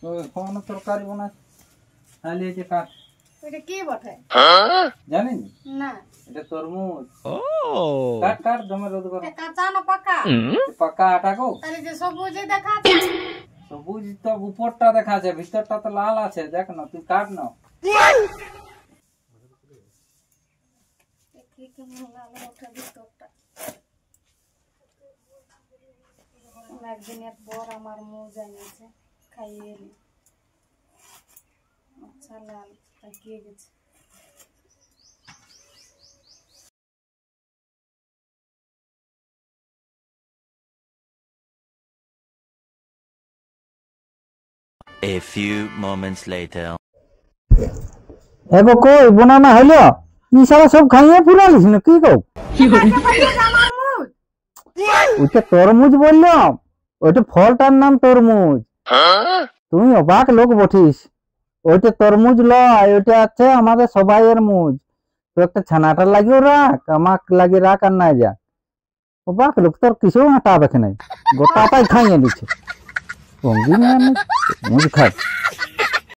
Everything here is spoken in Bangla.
তো এখন তরকারি বানাই তাহলে এই যে কাঠ এটা কি বটে জানেন না এটা তরমুজ কাঠ কাঠ জমে রোদ করে কাঁচা না পাকা পাকা আটা গো তাহলে যে সবুজে দেখাচ্ছে সবুজ তো উপরটা দেখা আছে ভিতরটা তো লাল আছে দেখ না তুই কাট না দেখি কেমন লাল ওঠে ভিতরটা একদিনের পর আমার মুখ জানিয়েছে খাইয়ে এলি আচ্ছা লাল তাকিয়ে গেছে A few moments later. এগো কই বানানা হলো ই সারা সব খাইয়ে পুরালিস না কি কও ওইটা তরমুজ বললাম ওইটা ফলটার নাম তরমুজ তুমি অবাক লোক বঠিস ওইটা তরমুজ লয় ওইটা আছে আমাদের সবাইয়ের মুজ তো একটা ছানাটার লাগিও রাখ আমাক লাগে রাখ আর নাই যা অবাক লোক তোর কিছু আটা দেখে নাই গোটাটাই খাইয়ে দিচ্ছে ভঙ্গি মুজ খায়